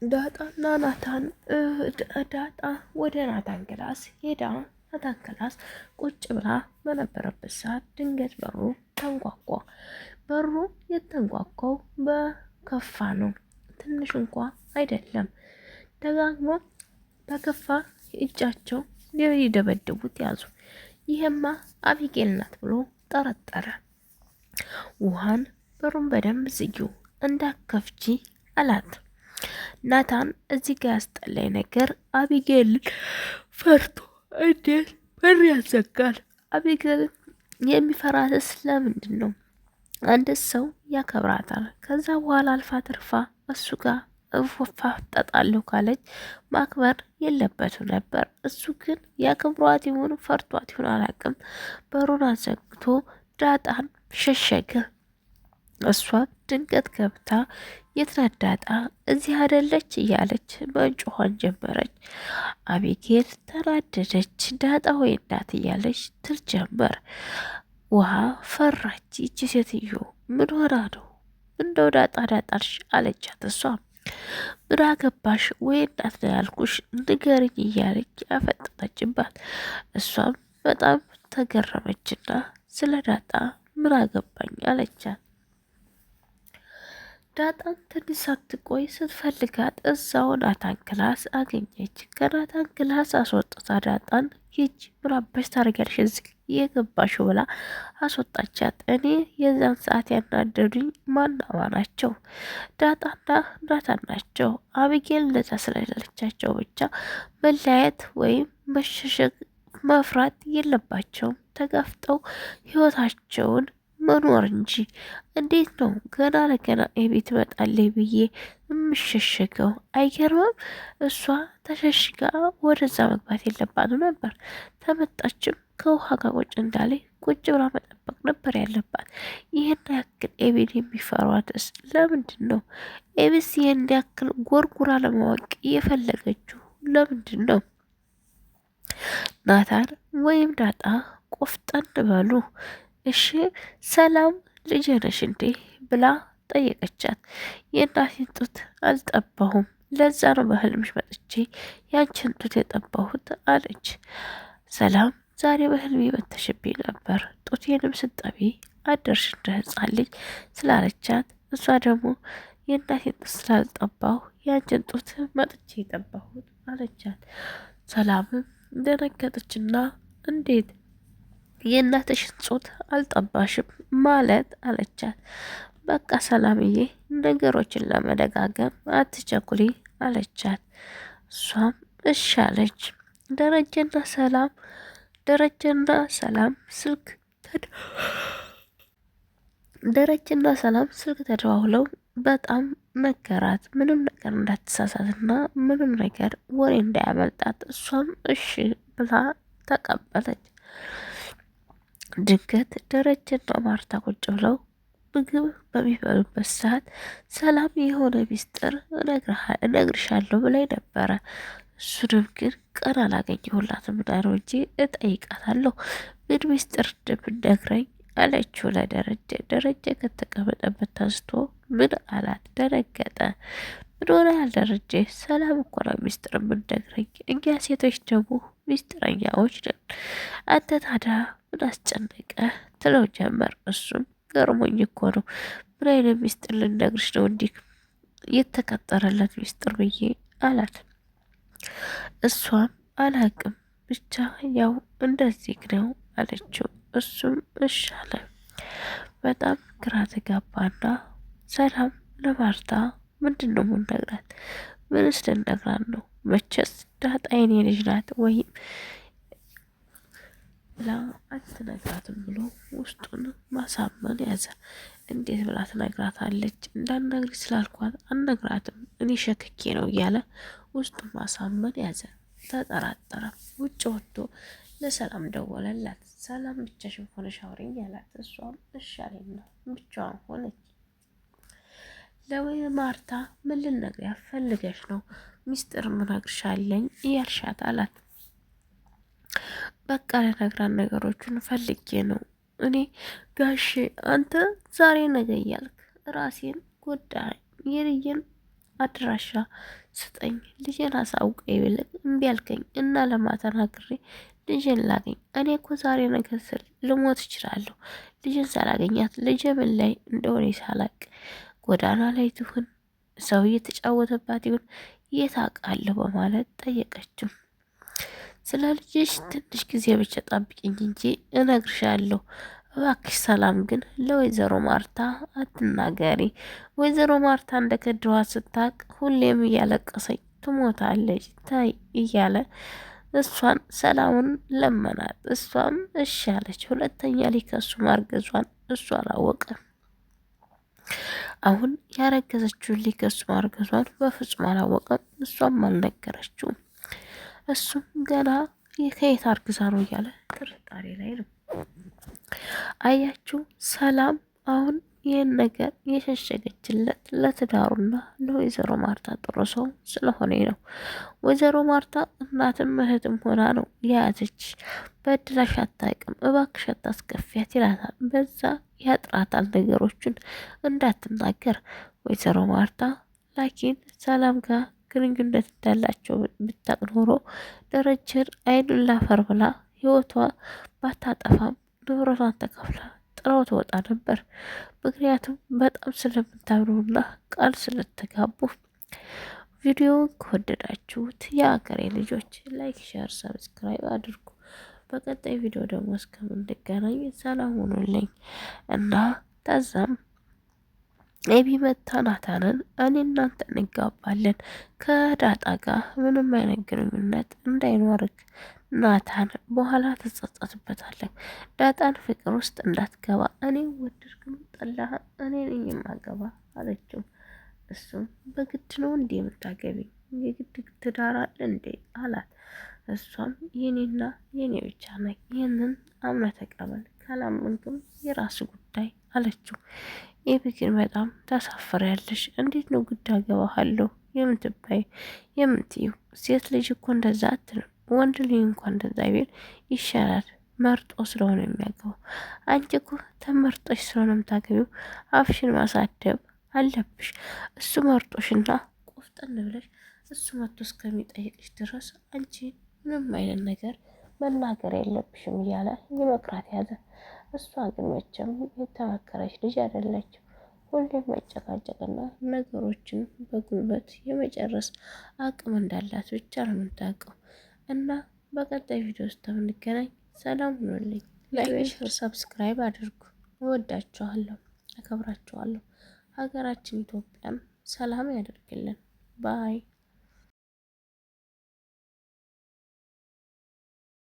ዳጣና ናታን ዳጣ ወደ ናታን ክላስ ሄዳ ናታን ክላስ ቁጭ ብላ በነበረበት ሰዓት ድንገት በሩ ተንኳኳ። በሩ የተንኳኳው በከፋ ነው፣ ትንሽ እንኳ አይደለም። ደጋግሞ በከፋ እጃቸው ሊደበድቡት ያዙ። ይሄማ አቢጌል ናት ብሎ ጠረጠረ። ውሃን በሩን በደንብ ዝጊው እንዳከፍቺ አላት። ናታን እዚህ ጋር ያስጠላኝ ነገር አቢጌልን ፈርቶ እንዴት በር ያዘጋል? አቢጌልን የሚፈራትስ ለምንድን ነው? አንድ ሰው ያከብራታል። ከዛ በኋላ አልፋ ትርፋ እሱ ጋር እፋጠጣለሁ ካለች ማክበር የለበትም ነበር። እሱ ግን ያክብሯት ይሁን ፈርቷት ይሁን አላውቅም፣ በሩን አዘግቶ ዳጣን ሸሸገ። እሷም ድንገት ገብታ የትናት ዳጣ እዚህ አይደለች እያለች መንጮኋን ጀመረች። አቢጌል ተናደደች። ዳጣ ወይ እናት እያለች ትል ጀመር። ውሃ ፈራች። ይቺ ሴትዮ ምን ሆና ነው? እንደው ዳጣ ዳጣልሽ አለቻት። እሷም ምን አገባሽ ወይ እናት ነው ያልኩሽ ንገርኝ እያለች ያፈጠጠችባት። እሷም በጣም ተገረመችና ስለ ዳጣ ምን አገባኝ አለቻት። ዳጣን ትንሽ ሳትቆይ ስትፈልጋት እዛው ናታን ክላስ አገኘች። ከናታን ክላስ አስወጥታ ዳጣን ሂጅ ምን አባሽ ታደርጊያለሽ እዚህ የገባሽው ብላ አስወጣቻት። እኔ የዛን ሰዓት ያናደዱኝ ማናዋ ናቸው? ዳጣና ናታን ናቸው። አቢጌል እንደዛ ስለሌለቻቸው ብቻ መለያየት ወይም መሸሸግ መፍራት የለባቸውም። ተጋፍጠው ህይወታቸውን መኖር እንጂ። እንዴት ነው ገና ለገና ቤት እመጣለሁ ብዬ የምሸሸገው? አይገርምም? እሷ ተሸሽጋ ወደዛ መግባት የለባትም ነበር። ተመጣችም ከውሃ ጋር ቁጭ እንዳለ ቁጭ ብላ መጠበቅ ነበር ያለባት። ይህን ያክል ኤቢን የሚፈሯትስ ለምንድን ነው? ኤቢስ ይህን ያክል ጎርጉራ ለማወቅ እየፈለገችው ለምንድን ነው? ናታን ወይም ዳጣ ቆፍጠን በሉ እሺ። ሰላም ልጄ ነሽ እንዴ ብላ ጠየቀቻት። የእናቴን ጡት አልጠባሁም፣ ለዛ ነው በህልምሽ መጥቼ ያንቺን ጡት የጠባሁት አለች። ሰላም ዛሬ በህልሜ መተሽብኝ ነበር፣ ጡቴንም ስጠቢ አደርሽ እንደ ህፃን ልጅ ስላለቻት እሷ ደግሞ የእናቴን ጡት ስላልጠባሁ ያንቺን ጡት መጥቼ የጠባሁት አለቻት። ሰላምም ደነገጠችና እንዴት የእናትሽን ጡት አልጠባሽም ማለት አለቻት። በቃ ሰላምዬ ነገሮችን ለመደጋገም አትቸኩሊ አለቻት። እሷም እሺ አለች። ደረጀና ሰላም ስልክ ተደዋውለው በጣም ነገራት። ምንም ነገር እንዳትሳሳትና ምንም ነገር ወሬ እንዳያመልጣት። እሷም እሺ ብላ ተቀበለች። ድንገት ደረጀና ማርታ ቁጭ ብለው ምግብ በሚበሉበት ሰዓት ሰላም የሆነ ሚስጥር እነግርሻለሁ ብላይ ነበረ። እሱንም ግን ቀን አላገኘሁላትም ነው እንጂ እጠይቃታለሁ ምን ሚስጥር እንደምነግረኝ አለችው ለደረጀ። ደረጀ ከተቀመጠበት ተንስቶ ምን አላት? ደነገጠ። ምን ሆነ ያልደረጀ? ሰላም እኮ ነው ሚስጥር የምንነግረኝ፣ እኛ ሴቶች ደግሞ ሚስጥረኛዎች ነን። አንተ ታዲያ ምን አስጨነቀ ትለው ጀመር። እሱም ገርሞኝ እኮ ነው፣ ምን አይነት ሚስጥር ልነግርሽ ነው እንዲህ የተቀጠረለት ሚስጥር ብዬ አላት። እሷም አላቅም ብቻ ያው እንደዚህ ነው አለችው። እሱም እሺ አለ። በጣም ግራ ተጋባና ሰላም ለማርታ ምንድን ነው የምንነግራት? ምንስ ልንነግራት ነው? መቼስ ዳጣ የኔ ልጅ ናት ወይም ብላ አትነግራትም ብሎ ውስጡን ማሳመን ያዘ። እንዴት ብላ ትነግራታለች? እንዳትነግሪ ስላልኳት አልነግራትም እኔ ሸክኬ ነው እያለ ውስጡን ማሳመን ያዘ። ተጠራጠረ። ውጭ ወጥቶ ለሰላም ደወለላት። ሰላም ብቻሽን ሆነሽ አውሪኝ ያላት። እሷም እሺ አለኝና ብቻዋን ሆነች። ለወይ ማርታ ምን ልነግሪያት ፈልገሽ ነው? ሚስጥር ምነግርሻለኝ እያልሻት አላት። በቃ ለነግራን ነገሮችን ፈልጌ ነው። እኔ ጋሼ አንተ ዛሬ ነገ እያልክ ራሴን ጎዳኝ፣ የልዬን አድራሻ ስጠኝ፣ ልጄን አሳውቀ ይብልቅ እምቢ አልከኝ እና ለማታ ተናግሬ ልጄን ላገኝ። እኔ እኮ ዛሬ ነገር ስል ልሞት እችላለሁ። ልጄን ሳላገኛት ልጄ ምን ላይ እንደሆነ ሳላቅ ጎዳና ላይ ትሁን ሰው እየተጫወተባት ይሁን የት አውቃለሁ በማለት ጠየቀችው። ስለ ልጅሽ ትንሽ ጊዜ ብቻ ጠብቂኝ እንጂ እነግርሻለሁ። እባክሽ ሰላም ግን ለወይዘሮ ማርታ አትናገሪ። ወይዘሮ ማርታ እንደ ከድዋ ስታቅ ሁሌም እያለቀሰኝ ትሞታለች ታይ እያለ እሷን ሰላምን ለመናት። እሷም እሺ አለች። ሁለተኛ ሊከሱ ማርገዟን እሷ አላወቀም። አሁን ያረገዘችውን ሊከሱ ማርገዟን በፍጹም አላወቀም። እሷም አልነገረችውም። እሱም ገና ከየት አርግዛ ነው እያለ ጥርጣሬ ላይ ነው። አያችሁ ሰላም አሁን ይህን ነገር የሸሸገችለት ለትዳሩና ለወይዘሮ ማርታ ጥሩ ሰው ስለሆነ ነው። ወይዘሮ ማርታ እናትም እህትም ሆና ነው የያዘች። በድላሽ አታውቅም፣ እባክሽ አታስከፊያት ይላታል። በዛ ያጥራታል ነገሮችን እንዳትናገር። ወይዘሮ ማርታ ላኪን ሰላም ጋር ግንኙነት እንዳላቸው ብታቅ ኖሮ ደረጀን አይኑን ላፈር ብላ ህይወቷ ባታጠፋም ንብረቷን ተከፍላ ጥራው ትወጣ ነበር። ምክንያቱም በጣም ስለምታምኑና ቃል ስለተጋቡ። ቪዲዮውን ከወደዳችሁት የአገሬ ልጆች ላይክ፣ ሸር፣ ሰብስክራይብ አድርጉ። በቀጣይ ቪዲዮ ደግሞ እስከምንገናኝ ሰላም ሁኑልኝ እና ተዛም ኤቢ መታ ናታንን እኔ እናንተ እንጋባለን ከዳጣ ጋር ምንም አይነት ግንኙነት እንዳይኖርክ ናታን በኋላ ትጸጸትበታለህ። ዳጣን ፍቅር ውስጥ እንዳትገባ እኔ ወደድክም ጠላህ እኔ ነኝ የማገባ አለችው። እሱም በግድ ነው እንዴ የምታገቢኝ? የግድ ትዳር አለ እንዴ አላት። እሷም የኔና የኔ ብቻ ነኝ፣ ይህንን አምነህ ተቀበል፣ ካላመንክም የራሱ ጉዳይ አለችው። ኤቢ ግን በጣም ታሳፍሪያለሽ። እንዴት ነው ግድ አገባሃለሁ የምትባይ የምትዩ? ሴት ልጅ እኮ እንደዛ አትልም። ወንድ ልጅ እንኳን እንደዛ ቢል ይሻላል፣ መርጦ ስለሆነ የሚያገባው። አንቺ እኮ ተመርጦሽ ስለሆነ የምታገቢው አፍሽን ማሳደብ አለብሽ። እሱ መርጦሽና ቆፍጠን ብለሽ እሱ መጥቶ እስከሚጠይቅሽ ድረስ አንቺ ምንም አይነት ነገር መናገር የለብሽም እያለ የመክራት ያዘ። እሷ ግን መቼም የተመከረች ልጅ አይደለችም። ሁሌም መጨቃጨቅና ነገሮችን በጉልበት የመጨረስ አቅም እንዳላት ብቻ ነው የምታውቀው። እና በቀጣይ ቪዲዮ ውስጥ የምንገናኝ ሰላም ሁኑልኝ። ላይክ፣ ሼር፣ ሰብስክራይብ አድርጉ። እወዳችኋለሁ፣ አከብራችኋለሁ። ሀገራችን ኢትዮጵያን ሰላም ያደርግልን። ባይ